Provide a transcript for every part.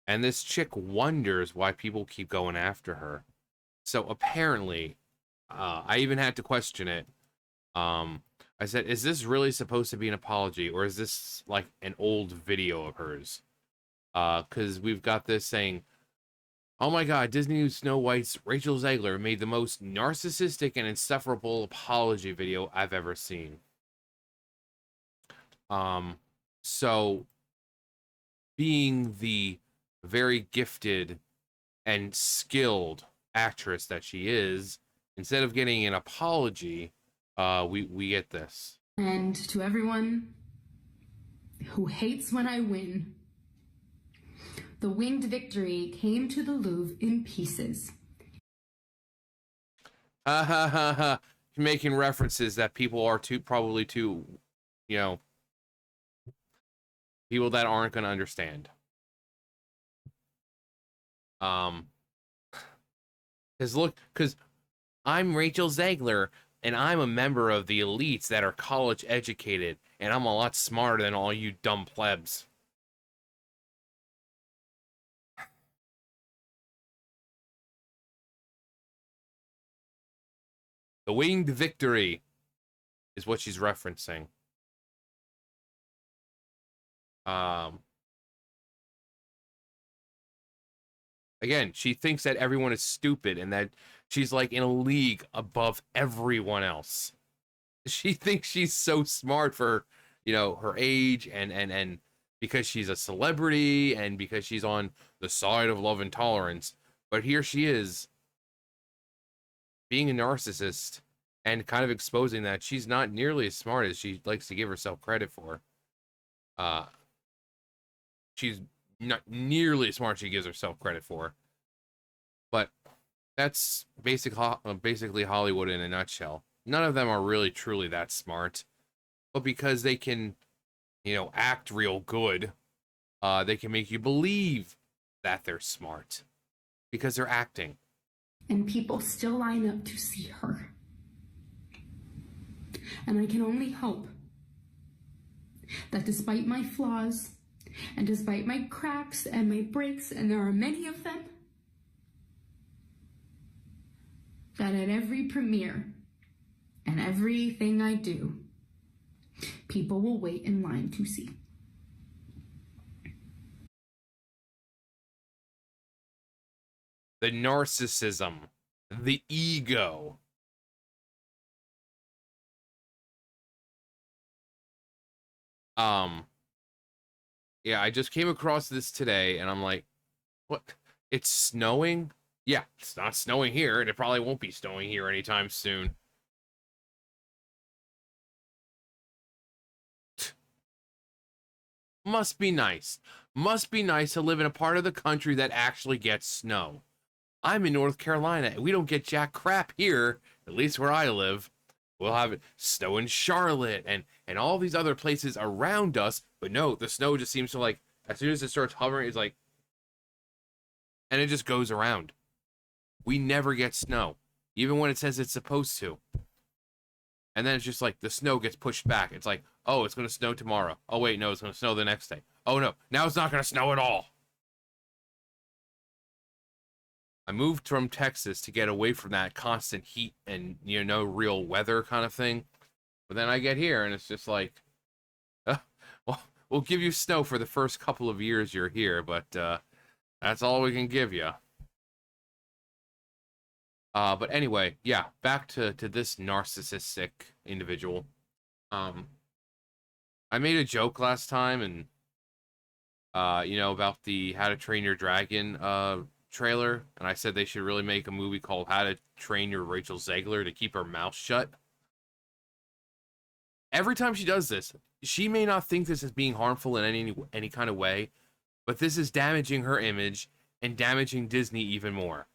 And this chick wonders why people keep going after her. So apparently, I even had to question it. I said, is this really supposed to be an apology, or is this like an old video of hers? Because we've got this saying, oh my god, Disney Snow White's Rachel Zegler made the most narcissistic and insufferable apology video I've ever seen. Um, so being the very gifted and skilled actress that she is, instead of getting an apology, we get this. And to everyone who hates when I win, the winged victory came to the Louvre in pieces. Ha ha ha ha. Making references that people are probably too, you know, people that aren't going to understand. Because I'm Rachel Zegler, and I'm a member of the elites that are college educated, and I'm a lot smarter than all you dumb plebs. The winged victory is what she's referencing. Again, she thinks that everyone is stupid and that she's like in a league above everyone else. She thinks she's so smart for, her age and because she's a celebrity and because she's on the side of love and tolerance. But here she is being a narcissist and kind of exposing that she's not nearly as smart as she likes to give herself credit for. She's not nearly as smart as she gives herself credit for. But that's basically Hollywood in a nutshell. None of them are really truly that smart, but because they can, act real good, they can make you believe that they're smart because they're acting. And people still line up to see her. And I can only hope that despite my flaws, and despite my cracks and my breaks, and there are many of them, that at every premiere and everything I do, people will wait in line to see. The narcissism, the ego. Yeah, I just came across this today and I'm like, what? It's snowing? Yeah, it's not snowing here, and it probably won't be snowing here anytime soon. Must be nice. Must be nice to live in a part of the country that actually gets snow. I'm in North Carolina, and we don't get jack crap here, at least where I live. We'll have snow in Charlotte and all these other places around us, but no, the snow just seems to like, as soon as it starts hovering, it's like, and it just goes around. We never get snow, even when it says it's supposed to. And then it's just like the snow gets pushed back. It's like, oh, it's going to snow tomorrow. Oh, wait, no, it's going to snow the next day. Oh, no, now it's not going to snow at all. I moved from Texas to get away from that constant heat and, no real weather kind of thing. But then I get here and it's just like, well, we'll give you snow for the first couple of years you're here, but that's all we can give you. But anyway, yeah, back to this narcissistic individual. I made a joke last time and about the How to Train Your Dragon trailer, and I said they should really make a movie called How to Train Your Rachel Zegler to keep her mouth shut. Every time she does this, she may not think this is being harmful in any kind of way, but this is damaging her image and damaging Disney even more.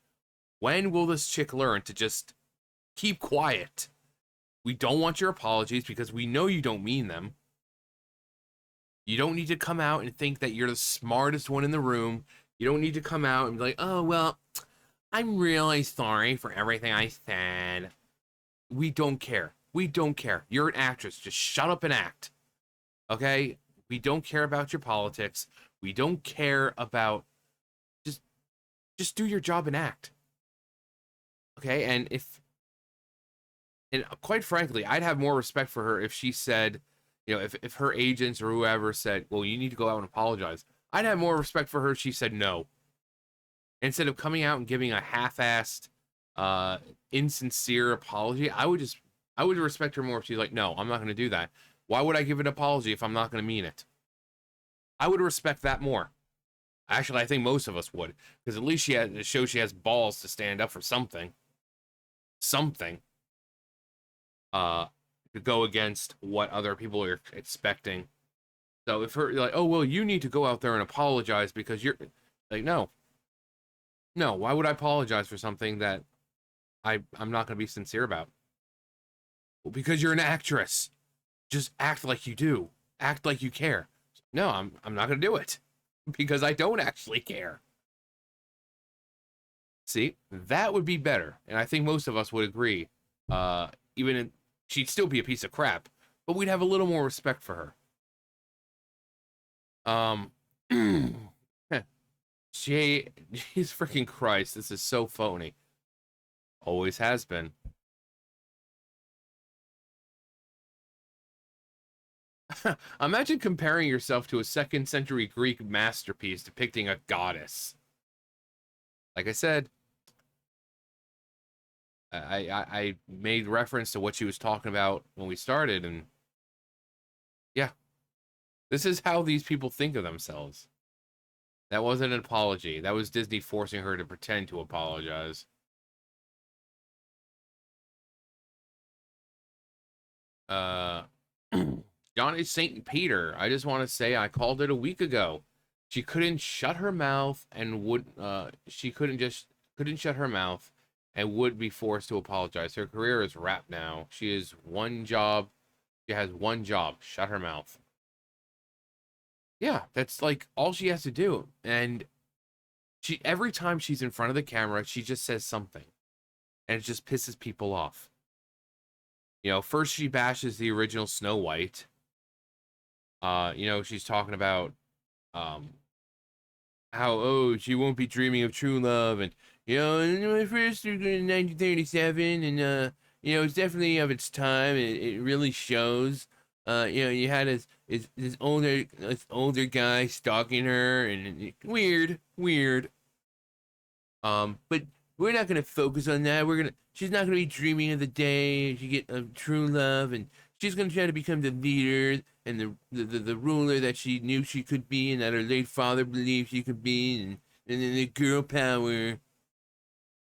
When will this chick learn to just keep quiet? We don't want your apologies because we know you don't mean them. You don't need to come out and think that you're the smartest one in the room. You don't need to come out and be like, oh, well, I'm really sorry for everything I said. We don't care. We don't care. You're an actress. Just shut up and act. Okay? We don't care about your politics. We don't care about Just do your job and act. Okay? And quite frankly, I'd have more respect for her if she said, if her agents or whoever said, well, you need to go out and apologize. I'd have more respect for her if she said no. Instead of coming out and giving a half-assed, insincere apology, I would respect her more if she's like, no, I'm not going to do that. Why would I give an apology if I'm not going to mean it? I would respect that more. Actually, I think most of us would, because at least it shows she has balls to stand up for something. Something. To go against what other people are expecting. So if you're like, oh, well, you need to go out there and apologize because you're like, no, why would I apologize for something that I'm not going to be sincere about? Well, because you're an actress. Just act like you do. Act like you care. No, I'm not going to do it because I don't actually care. See, that would be better. And I think most of us would agree. She'd still be a piece of crap, but we'd have a little more respect for her. Jesus freaking Christ, this is so phony. Always has been. Imagine comparing yourself to a 2nd century Greek masterpiece depicting a goddess. Like I said, I made reference to what she was talking about when we started, and yeah, this is how these people think of themselves. That wasn't an apology. That was Disney forcing her to pretend to apologize. Johnny St. Peter. I just want to say I called it a week ago. She couldn't shut her mouth and couldn't shut her mouth and would be forced to apologize. Her career is wrapped now. She has one job. Shut her mouth. Yeah, that's like all she has to do. And every time she's in front of the camera, she just says something. And it just pisses people off. First she bashes the original Snow White. She's talking about how she won't be dreaming of true love, and my first in 1937, and it's definitely of its time. It really shows. You had this older guy stalking her, and weird. But we're not gonna focus on that. She's not gonna be dreaming of the day she get of true love, and she's gonna try to become the leader and the ruler that she knew she could be, and that her late father believed she could be, and then the girl power.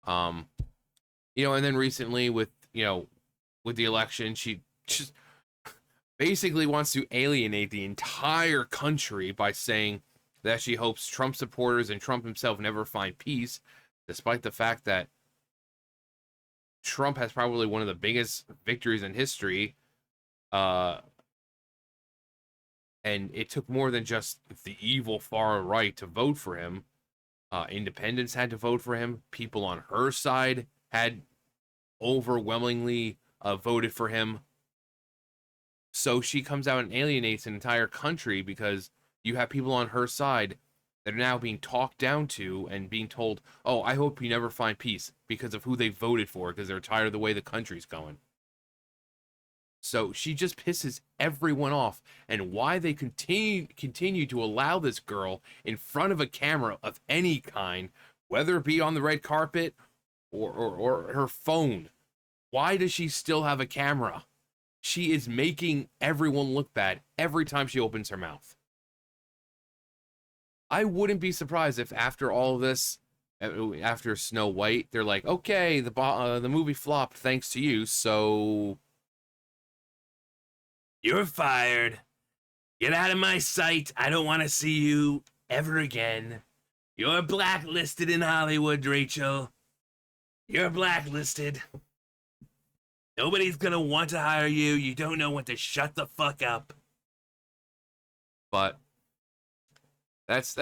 And then recently with the election, she just basically wants to alienate the entire country by saying that she hopes Trump supporters and Trump himself never find peace, despite the fact that Trump has probably one of the biggest victories in history. And it took more than just the evil far right to vote for him. Independents had to vote for him. People on her side had overwhelmingly voted for him. So she comes out and alienates an entire country because you have people on her side that are now being talked down to and being told, oh, I hope you never find peace because of who they voted for, because they're tired of the way the country's going. So she just pisses everyone off. And why they continue to allow this girl in front of a camera of any kind, whether it be on the red carpet or her phone. Why does she still have a camera? She is making everyone look bad every time she opens her mouth. I wouldn't be surprised if after all of this, after Snow White, they're like, okay, the movie flopped thanks to you, so you're fired. Get out of my sight. I don't want to see you ever again. You're blacklisted in Hollywood, Rachel. You're blacklisted. Nobody's gonna want to hire you. You don't know when to shut the fuck up. But that's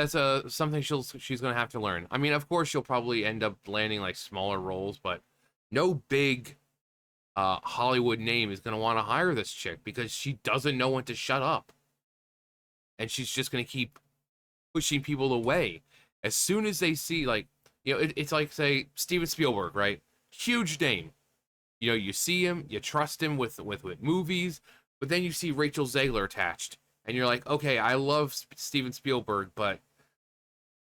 something she's gonna have to learn. I mean, of course, she'll probably end up landing like smaller roles, but no big Hollywood name is gonna want to hire this chick because she doesn't know when to shut up, and she's just gonna keep pushing people away. As soon as they see, like, You know, it's like, say, Steven Spielberg, right? Huge name. You know, you see him, you trust him with movies, but then you see Rachel Zegler attached, and you're like, okay, I love Steven Spielberg, but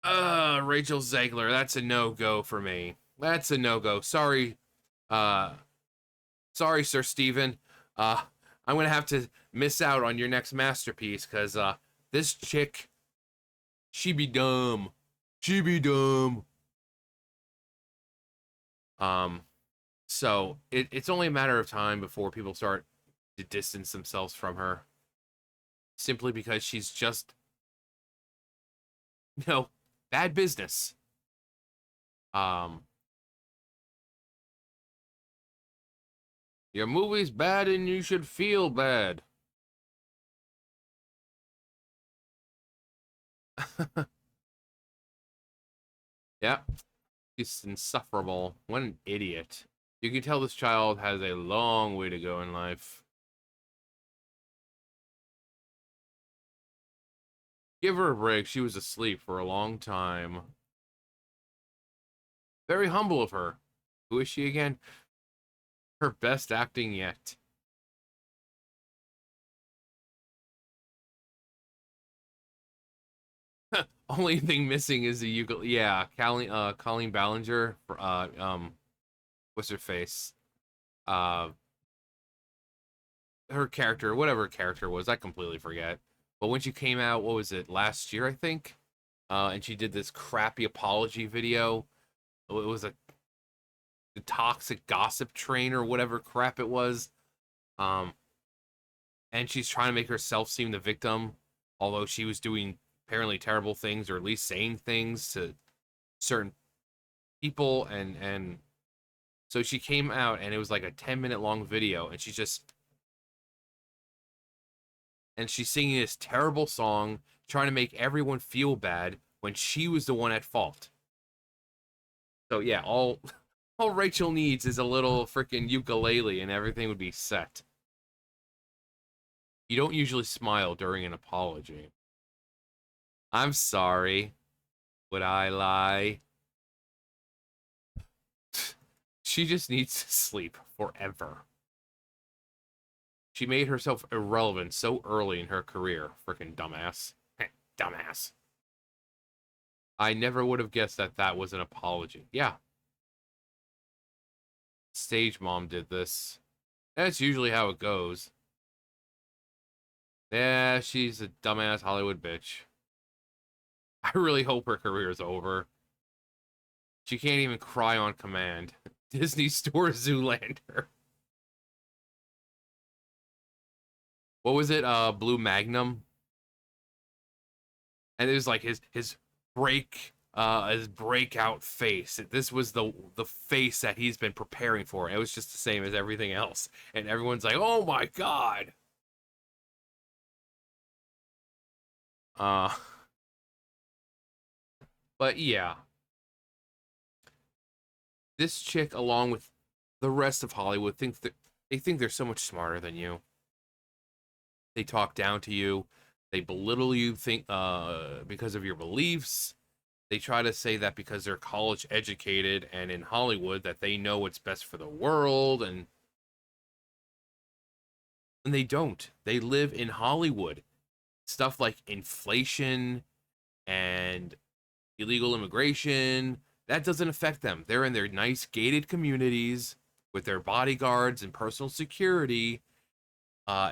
Rachel Zegler, that's a no go for me. That's a no go. Sorry, uh, sorry, Sir Steven. Uh, I'm gonna have to miss out on your next masterpiece because this chick, she be dumb. She be dumb. Um, so it's only a matter of time before people start to distance themselves from her, simply because she's just, you know, bad business. Um, your movie's bad and you should feel bad. Yeah, he's insufferable. What an idiot. You can tell this child has a long way to go in life. Give her a break. She was asleep for a long time. Very humble of her. Who is she again? Her best acting yet. Only thing missing is the ukulele. Yeah, Colleen Ballinger. What's her face? Uh, her character, whatever her character was, I completely forget. But when she came out, what was it, last year, I think? And she did this crappy apology video. It was the toxic gossip train or whatever crap it was. Um, and she's trying to make herself seem the victim, although she was doing apparently terrible things, or at least saying things to certain people, and so she came out and it was like a 10-minute long video, and she's singing this terrible song, trying to make everyone feel bad when she was the one at fault. So yeah, all Rachel needs is a little freaking ukulele and everything would be set. You don't usually smile during an apology. I'm sorry. Would I lie? She just needs to sleep forever. She made herself irrelevant so early in her career. Freaking dumbass. Dumbass. I never would have guessed that that was an apology. Yeah. Stage mom did this. That's usually how it goes. Yeah, she's a dumbass Hollywood bitch. I really hope her career is over. She can't even cry on command. Disney Store Zoolander. What was it? Blue Magnum? And it was like his breakout face. This was the face that he's been preparing for. It was just the same as everything else. And everyone's like, "Oh my god." Uh but yeah, this chick along with the rest of Hollywood think that they think they're so much smarter than you. They talk down to you. They belittle you think because of your beliefs. They try to say that because they're college educated and in Hollywood that they know what's best for the world, and they don't. They live in Hollywood. Stuff like inflation and illegal immigration, that doesn't affect them. They're in their nice gated communities with their bodyguards and personal security.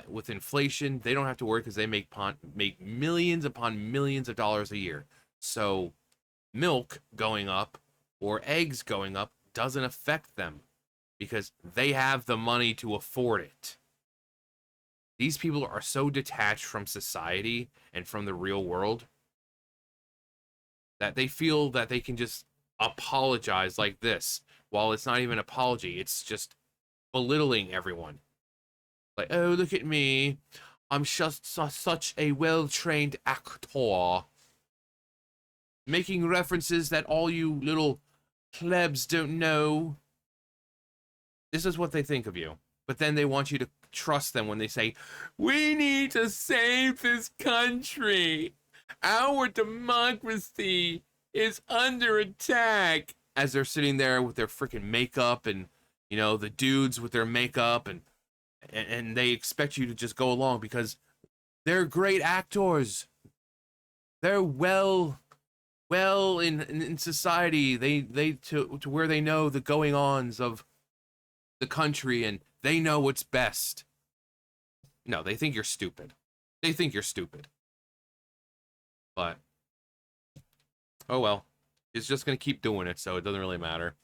With inflation, they don't have to worry because they make millions upon millions of dollars a year. So milk going up or eggs going up doesn't affect them because they have the money to afford it. These people are so detached from society and from the real world that they feel that they can just apologize like this. While it's not even an apology, it's just belittling everyone. Like, oh, look at me. I'm just such a well-trained actor. Making references that all you little plebs don't know. This is what they think of you. But then they want you to trust them when they say, we need to save this country. Our democracy is under attack as they're sitting there with their freaking makeup and, you know, the dudes with their makeup and they expect you to just go along because they're great actors. They're well in society. They to where they know the going ons of the country and they know what's best. No, they think you're stupid. They think you're stupid. But oh well. It's just gonna keep doing it, so it doesn't really matter.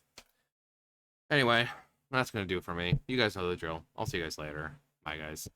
Anyway, that's gonna do it for me. You guys know the drill. I'll see you guys later. Bye guys.